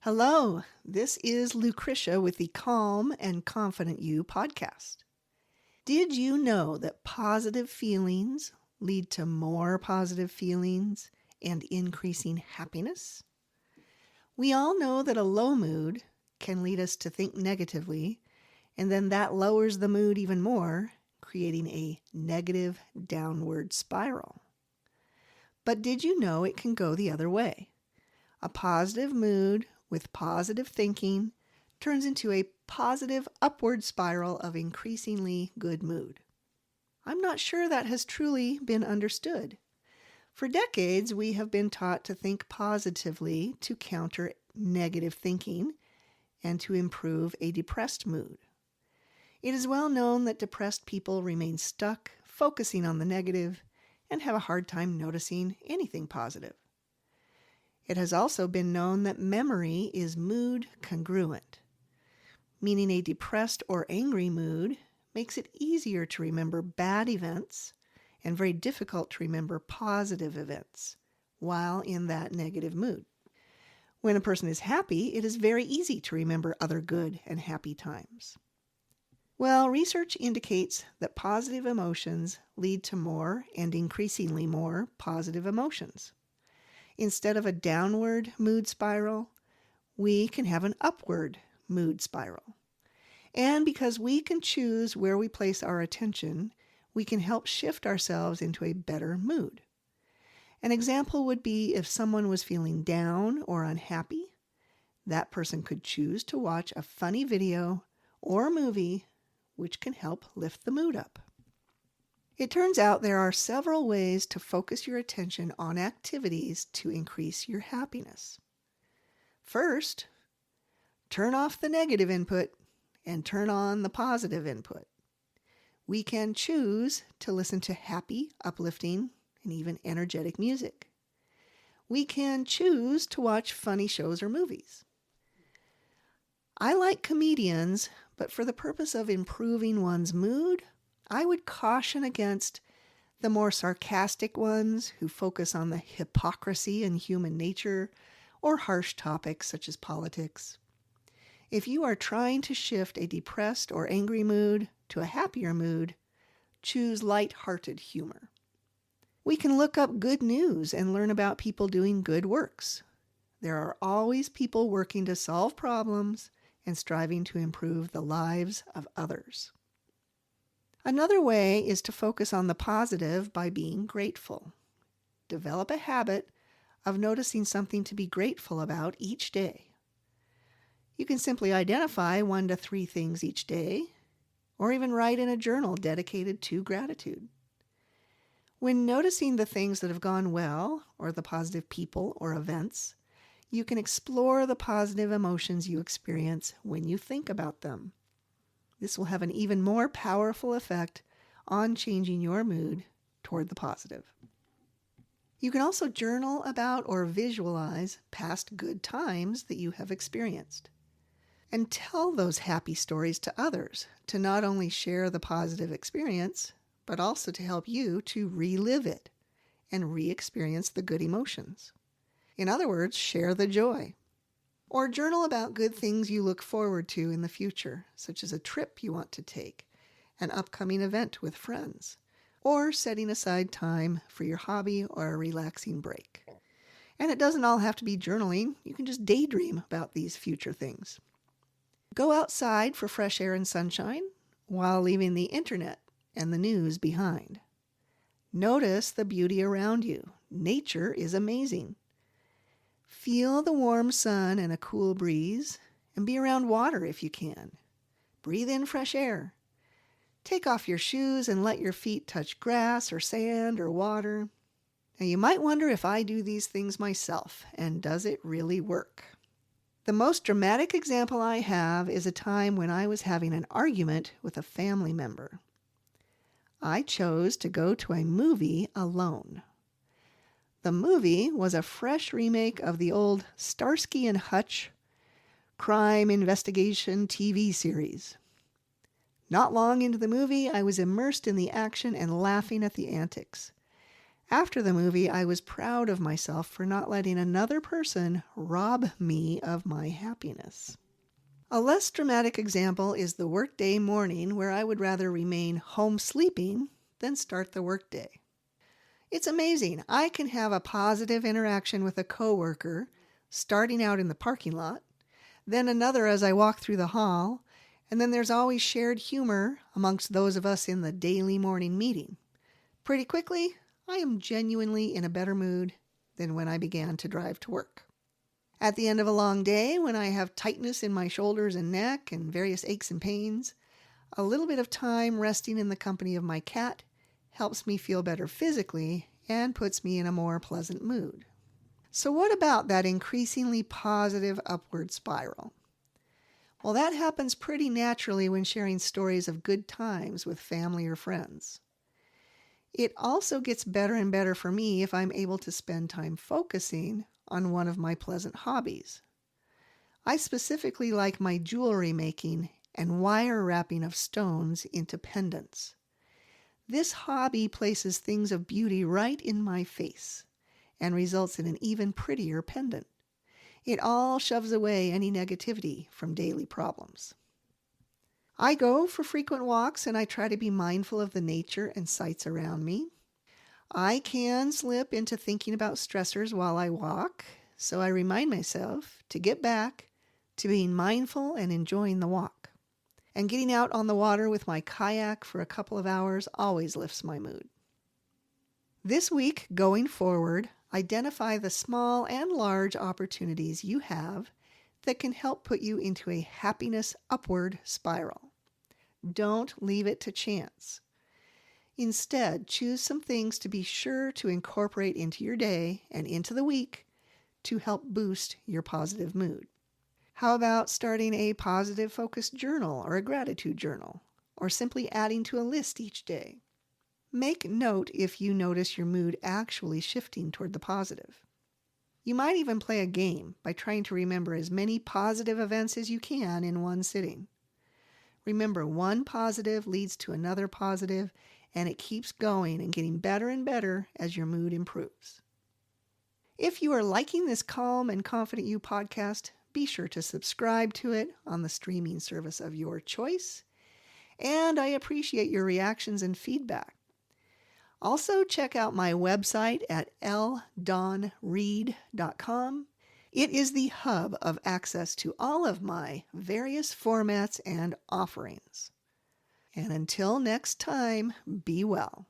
Hello, this is Lucretia with the Calm and Confident You podcast. Did you know that positive feelings lead to more positive feelings and increasing happiness? We all know that a low mood can lead us to think negatively, and then that lowers the mood even more, creating a negative downward spiral. But did you know it can go the other way? A positive mood with positive thinking turns into a positive upward spiral of increasingly good mood. I'm not sure that has truly been understood. For decades, we have been taught to think positively to counter negative thinking and to improve a depressed mood. It is well known that depressed people remain stuck, focusing on the negative, and have a hard time noticing anything positive. It has also been known that memory is mood congruent, meaning a depressed or angry mood makes it easier to remember bad events and very difficult to remember positive events while in that negative mood. When a person is happy, it is very easy to remember other good and happy times. Well, research indicates that positive emotions lead to more and increasingly more positive emotions. Instead of a downward mood spiral, we can have an upward mood spiral. And because we can choose where we place our attention, we can help shift ourselves into a better mood. An example would be if someone was feeling down or unhappy, that person could choose to watch a funny video or movie which can help lift the mood up. It turns out there are several ways to focus your attention on activities to increase your happiness. First, turn off the negative input and turn on the positive input. We can choose to listen to happy, uplifting, and even energetic music. We can choose to watch funny shows or movies. I like comedians, but for the purpose of improving one's mood, I would caution against the more sarcastic ones who focus on the hypocrisy in human nature or harsh topics such as politics. If you are trying to shift a depressed or angry mood to a happier mood, choose light-hearted humor. We can look up good news and learn about people doing good works. There are always people working to solve problems and striving to improve the lives of others. Another way is to focus on the positive by being grateful. Develop a habit of noticing something to be grateful about each day. You can simply identify 1 to 3 things each day, or even write in a journal dedicated to gratitude. When noticing the things that have gone well, or the positive people or events, you can explore the positive emotions you experience when you think about them. This will have an even more powerful effect on changing your mood toward the positive. You can also journal about or visualize past good times that you have experienced. And tell those happy stories to others to not only share the positive experience, but also to help you to relive it and re-experience the good emotions. In other words, share the joy. Or journal about good things you look forward to in the future, such as a trip you want to take, an upcoming event with friends, or setting aside time for your hobby or a relaxing break. And it doesn't all have to be journaling. You can just daydream about these future things. Go outside for fresh air and sunshine while leaving the internet and the news behind. Notice the beauty around you. Nature is amazing. Feel the warm sun and a cool breeze, and be around water if you can. Breathe in fresh air. Take off your shoes and let your feet touch grass or sand or water. Now you might wonder if I do these things myself, and does it really work? The most dramatic example I have is a time when I was having an argument with a family member. I chose to go to a movie alone. The movie was a fresh remake of the old Starsky and Hutch crime investigation TV series. Not long into the movie, I was immersed in the action and laughing at the antics. After the movie, I was proud of myself for not letting another person rob me of my happiness. A less dramatic example is the workday morning where I would rather remain home sleeping than start the workday. It's amazing. I can have a positive interaction with a coworker starting out in the parking lot, then another as I walk through the hall, and then there's always shared humor amongst those of us in the daily morning meeting. Pretty quickly, I am genuinely in a better mood than when I began to drive to work. At the end of a long day, when I have tightness in my shoulders and neck and various aches and pains, a little bit of time resting in the company of my cat helps me feel better physically and puts me in a more pleasant mood. So what about that increasingly positive upward spiral? Well, that happens pretty naturally when sharing stories of good times with family or friends. It also gets better and better for me if I'm able to spend time focusing on one of my pleasant hobbies. I specifically like my jewelry making and wire wrapping of stones into pendants. This hobby places things of beauty right in my face and results in an even prettier pendant. It all shoves away any negativity from daily problems. I go for frequent walks and I try to be mindful of the nature and sights around me. I can slip into thinking about stressors while I walk, so I remind myself to get back to being mindful and enjoying the walk. And getting out on the water with my kayak for a couple of hours always lifts my mood. This week, going forward, identify the small and large opportunities you have that can help put you into a happiness upward spiral. Don't leave it to chance. Instead, choose some things to be sure to incorporate into your day and into the week to help boost your positive mood. How about starting a positive focused journal or a gratitude journal, or simply adding to a list each day? Make note if you notice your mood actually shifting toward the positive. You might even play a game by trying to remember as many positive events as you can in one sitting. Remember, one positive leads to another positive, and it keeps going and getting better and better as your mood improves. If you are liking this Calm and Confident You podcast, be sure to subscribe to it on the streaming service of your choice, and I appreciate your reactions and feedback. Also, check out my website at ldonreed.com. It is the hub of access to all of my various formats and offerings. And until next time, be well.